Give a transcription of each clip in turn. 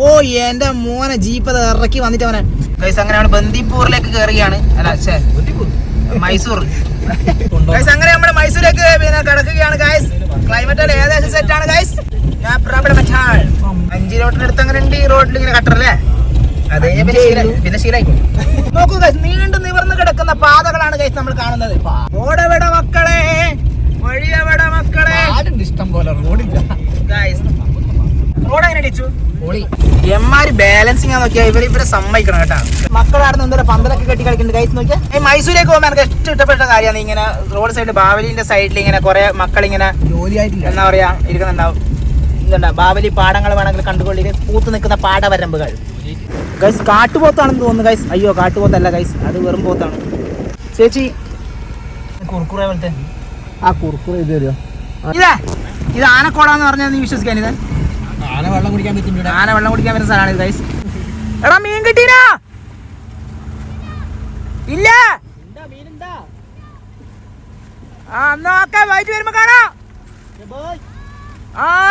ഓ എന്റെ മോനെ ജീപ്പ് അത് ഇറക്കി വന്നിട്ട് അവനെ ഗൈസ് അങ്ങനെ നമ്മൾ ബന്ദിപ്പൂരിലേക്ക് കയറുകയാണ്. അല്ല മൈസൂർ ഗൈസ്. അങ്ങനെ നമ്മൾ മൈസൂരിലേക്ക് പിന്നെ കിടക്കുകയാണ് ഗൈസ്. ക്ലൈമറ്റ് ഏകദേശം സെറ്റ് ആണ് ഗൈസ്. ഞാൻ 5 റോഡിനടുത്ത് അങ്ങനെ ഉണ്ട്. ഈ റോഡിൽ ഇങ്ങനെ കട്ടറല്ലേ, അതേ പിന്നെ ശീലായിക്കോ. നോക്കൂ ഗൈസ്, നീണ്ടു നിവർന്ന് കിടക്കുന്ന പാതകളാണ് ഗൈസ് നമ്മൾ കാണുന്നത്. ഓടവിട മക്കളെ, വഴിയവിട മക്കളെ, ഇഷ്ടം പോലെ റോഡില്ല ഗൈസ്. റോഡ് എങ്ങനെ അടിച്ചു എമ്മാര് ബാലൻസിങ് നോക്കിയാ ഇവരെ സമ്മതിക്കണം കേട്ടാ. മക്കളാടുന്ന് എന്താ പന്തലൊക്കെ കെട്ടി കളിക്കുന്നുണ്ട് ഗൈസ്. നോക്കിയാൽ ഈ മൈസൂരേക്ക് പോകുമ്പോൾ എനിക്ക് ഏറ്റവും ഇഷ്ടപ്പെട്ട കാര്യമാണ് ഇങ്ങനെ റോഡ് സൈഡ് ബാവലിന്റെ സൈഡിൽ ഇങ്ങനെ കുറെ മക്കൾ ഇങ്ങനെ ജോലിയായിട്ട് എന്താ പറയാ ഇരിക്കുന്നുണ്ടാവും. ഇതുണ്ടാ ബാവലി പാടങ്ങൾ വേണമെങ്കിൽ കണ്ടുകൊള്ളിൽ പൂത്ത് നിൽക്കുന്ന പാടവരമ്പുകൾ ഗൈസ്. കാട്ടുപോത്താണെന്ന് തോന്നുന്നു ഗൈസ്. അയ്യോ കാട്ടുപോത്തല്ല ഗൈസ്, അത് വെറും പോത്താണ്. ചേച്ചി കുർക്കുറ പോലത്തെ ആ കുർക്കുറ ഇത് തരുമോ? ഇത് ആനക്കോടാന്ന് പറഞ്ഞാൽ നീ വിശ്വസിക്കാൻ? ഇത് ആന വെള്ളം കുടിക്കാൻ പറ്റും. ആന വെള്ളം കുടിക്കാൻ പറ്റുന്ന സ്ഥലമാണ് ഇത് ഗൈസ്. എടാ മീൻ കിട്ടീനാ? ഇല്ല. ആ എന്നാ ഓക്കെ, വൈകിട്ട് വരുമ്പോ കാണാം.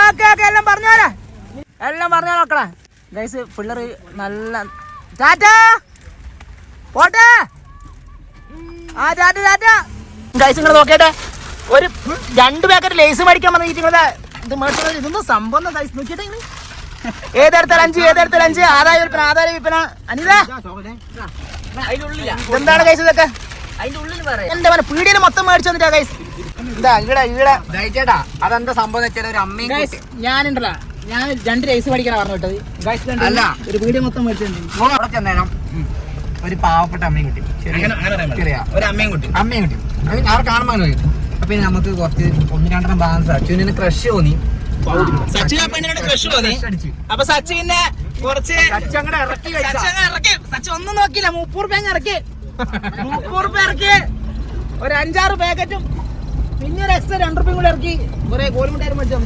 ഓക്കെ എല്ലാം പറഞ്ഞോലെ, എല്ലാം പറഞ്ഞോ മക്കളെ. ഗൈസ് പിള്ളേർ നല്ല ടാറ്റാ പോട്ടെ. ആ ടാറ്റ ടാറ്റ. ഗൈസ് നിങ്ങൾ നോക്കിയട്ടെ, ഒരു 2 പാക്കറ്റ് ലേസ് മേടിക്കാൻ പറഞ്ഞിരിക്കുന്നത്. ഇത് മേടിച്ചത് ഇതൊന്നും സംഭവം ഗൈസ്. നോക്കിയട്ടെ ഏതെടുത്താൽ 5 ആദായ വിൽപ്പന, ആദായ വിൽപ്പന. അനിത എന്താണ് ഗൈസ് ഇതൊക്കെ? എന്റെ മോനെ പീടിയിൽ മൊത്തം മേടിച്ചു വന്നിട്ടാ ഗൈസ്. എന്താ ചേട്ടാ അതെന്താ സംഭവം വെച്ചാൽ ഒരു അമ്മയും ഞാനുണ്ടല്ലോ, ഞാൻ 2 ലേസ് മേടിക്കാനാണ് പറഞ്ഞു വിട്ടത് ഗൈസ്. അല്ല ഒരു പീടിയ മൊത്തം മേടിച്ചിട്ടുണ്ട്. അവിടെ ചെന്നേരം ഒരു പാവപ്പെട്ട അമ്മയും കുട്ടി, ഒരു അമ്മയും കുട്ടി അവർ കാണുമ്പോൾ അപ്പൊ നമുക്ക് കുറച്ച് 1-2 ബാലൻസ് അച്ഛനെ ക്രഷ് തോന്നി. സച്ചിൻ ആ പെണ്ണിനോട് ക്രഷ് തോന്നി. അപ്പൊ സച്ചിനെ കുറച്ച് സച്ചിൻ ഒന്നും നോക്കിയില്ല, 30 രൂപ ഇറക്കി. 30 രൂപ ഇറക്കി ഒരു 5-6 പാക്കറ്റും പിന്നെ ഒരു എക്സ്ട്രാ 2 രൂപയും കൂടെ ഇറക്കി കുറെ ഗോൾമുട്ടാരും മേടിച്ചു.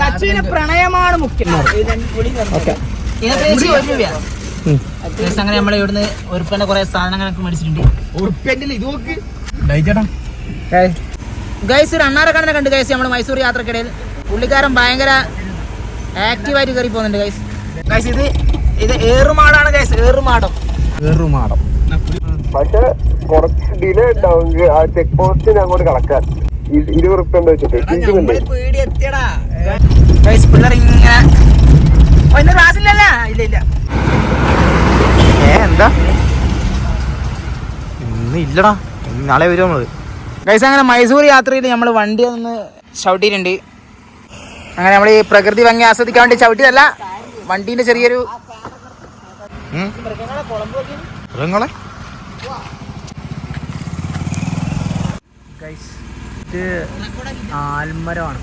സച്ചിന് പ്രണയമാണ് മുഖ്യം. അങ്ങനെ നമ്മളെ ഇവിടുന്ന് ഉറുപ്പന്റെ കുറെ സാധനങ്ങളൊക്കെ മേടിച്ചിട്ടുണ്ട്. ഉറുപ്പന്റെ ഇത് നോക്ക് ഗൈസ്. ഒരു അണ്ണാറക്കണ്ണനെ കണ്ട് ഗൈസ് നമ്മൾ മൈസൂർ യാത്രക്കിടയിൽ. പുള്ളിക്കാരൻ ഭയങ്കര ആക്റ്റീവായിട്ട് കയറി പോകുന്നുണ്ട് ഗൈസ്. ഗൈസ് ഇത് ഏറുമാടാണ് ഗൈസ്, ഏറുമാടം. പക്ഷെ കുറച്ച് ഡിലേ ഉണ്ടാവും ആ ചെക്ക് പോസ്റ്റിന് അങ്ങോട്ട് കടക്കാൻ. 20 റുപ്യ ഗൈസ് പിള്ളേർ ഇങ്ങനെ ഇന്ന് ക്ലാസ്സില്ലല്ല. ഇല്ല എന്താ ഇന്ന് ഇല്ലടാ, നാളെ വരും നമ്മള്. ഗൈസ് അങ്ങനെ മൈസൂർ യാത്രയിൽ നമ്മൾ വണ്ടി ഒന്ന് ചവിട്ടിയിട്ടുണ്ട്. അങ്ങനെ നമ്മൾ ഈ പ്രകൃതി ഭംഗി ആസ്വദിക്കാൻ വേണ്ടി ചവിട്ടിയതല്ല, വണ്ടീന്റെ ചെറിയൊരു ഇത് ആൽമരമാണ്.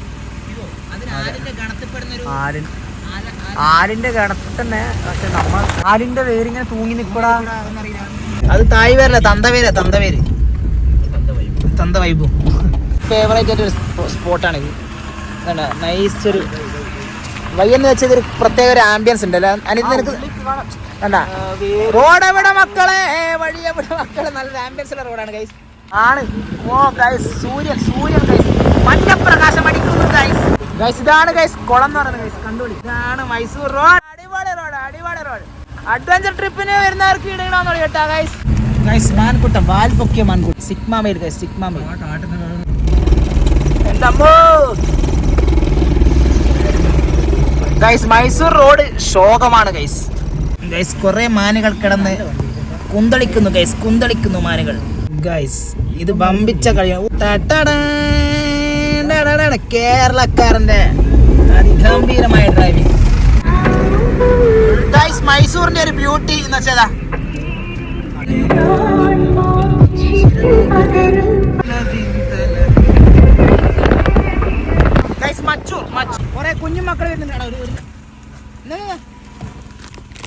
ആലിന്റെ ഗണത്തിൽ തന്നെ. പക്ഷെ നമ്മൾ ആലിന്റെ വേരിങ്ങനെ തൂങ്ങി നിൽക്കൂടാ. അത് തായ് പേരല്ല, തന്തവേര് തന്ത വൈബും. ഫേവറേറ്റ് ആയിട്ടൊരു സ്പോട്ടാണിത്. നൈസ് ഒരു വയ്യെന്ന് വെച്ചത് ഒരു പ്രത്യേക ഒരു ആംബിയൻസ് ഉണ്ടല്ലോ. അനിത് നിനക്ക് കണ്ടാ റോഡെവിടെ മക്കളെ, വഴിയെവിടെ മക്കളെ, നല്ലൊരു ആംബിയൻസ് ഉള്ള റോഡാണ് ഗൈസ്. ആണ്. ഓ ഗൈസ് സൂര്യൻ ഗൈസ്, മഞ്ഞപ്രകാശം അടിക്കുന്നു ഗൈസ്. ഇതാണ് ഗൈസ് കുളം എന്ന് പറയുന്നത് ഗൈസ്. കണ്ടോളി, ഇതാണ് മൈസൂർ റോഡ്. അടിപൊളി റോഡ്. അഡ്വഞ്ചർ ട്രിപ്പിന് വരുന്നവർക്ക് ഇടയിലാന്ന് കേട്ടാ ഗൈസ്. ഗൈസ് മാൻകുട്ടം, വാൽ പൊക്കിയ മാൻകുട്ടം, sigma male guys, sigma male. Guys Mysore road ശോകമാണ് ഗൈസ്. കുറെ മാനുകൾ കിടന്ന് കുന്തളിക്കുന്നു മാനുകൾ ഗൈസ്. ഇത് ബമ്പിച്ച കളിയാണ്. കേരളക്കാരന്റെ അതിഗംഭീരമായ ഡ്രൈവിംഗ് ഗൈസ്. മൈസൂറിന്റെ ഒരു ബ്യൂട്ടി എന്ന് വെച്ചാ കുറെ കുഞ്ഞുമക്കൾ വരുന്നുണ്ട്.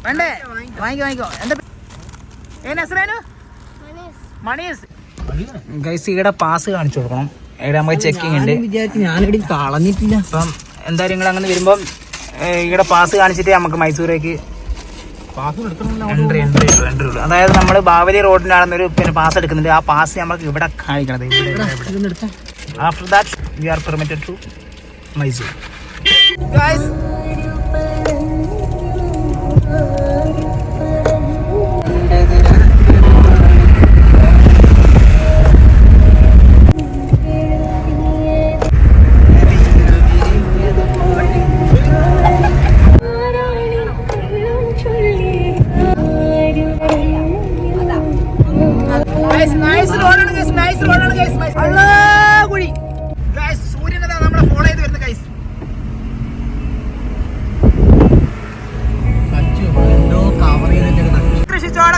വേണ്ടേ വാങ്ങിക്കോ. എന്താ മണീസ് ഗൈസ്. ഇവിടെ പാസ് കാണിച്ചു കൊടുക്കണം. ഇവിടെ നമുക്ക് ചെക്കിങ് ഉണ്ട്. ഞാനിവിടെ കളഞ്ഞിട്ടില്ല. അപ്പം എന്തായാലും നിങ്ങൾ അങ്ങനെ വരുമ്പം ഇവിടെ പാസ് കാണിച്ചിട്ട് നമുക്ക് മൈസൂരേക്ക് എൻട്രി. അതായത് നമ്മൾ ബാവലി റോഡിനാണെന്നൊരു പിന്നെ പാസ് എടുക്കുന്നുണ്ട്. ആ പാസ് നമുക്ക് ഇവിടെ കാണിക്കണത്. After that we are permitted to Mysore.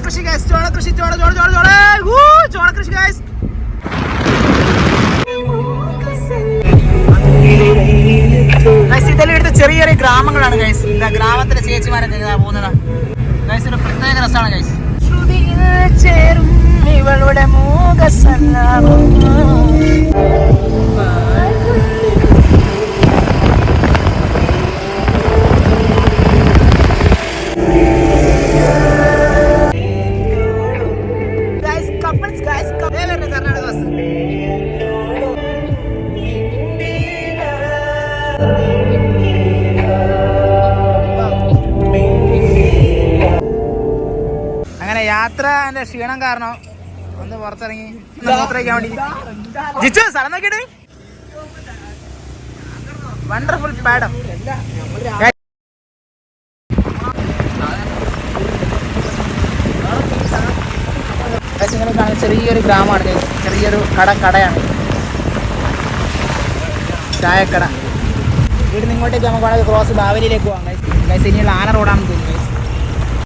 കൃഷി ഗൈസ്, ചോള കൃഷി, ചോള കൃഷി ഗൈസ്. ഇതെല്ലാം ഇവിടുത്തെ ചെറിയ ചെറിയ ഗ്രാമങ്ങളാണ് ഗൈസ്. ഗ്രാമത്തിലെ ചേച്ചിമാരൊക്കെ പോകുന്നതാ ഗൈസ്. ഒരു പ്രത്യേക രസമാണ് ഗൈസ്. ചേരും ഇവളുടെ മൂകസല്ലാപം. കർണാടക ബസ്. അങ്ങനെ യാത്രന്റെ ക്ഷീണം കാരണം ഒന്ന് പുറത്തിറങ്ങി മൂത്രയ്ക്കാൻ വേണ്ടി. ജിച്ചു സ്ഥലം നോക്കിയിട്ട് വണ്ടർഫുൾ പാടം. ഇങ്ങനെ കാണുന്ന ചെറിയൊരു ഗ്രാമമാണ്, ചെറിയൊരു കടയാണ്, ചായക്കട. ഇവിടെ നിന്ന് ഇങ്ങോട്ടേക്ക് നമുക്ക് വളരെ ക്രോസ് ബാവലിയിലേക്ക് പോകാം ഗൈസ്. ഇനിയുള്ള ആന റോഡാണെന്ന് തോന്നുന്നു.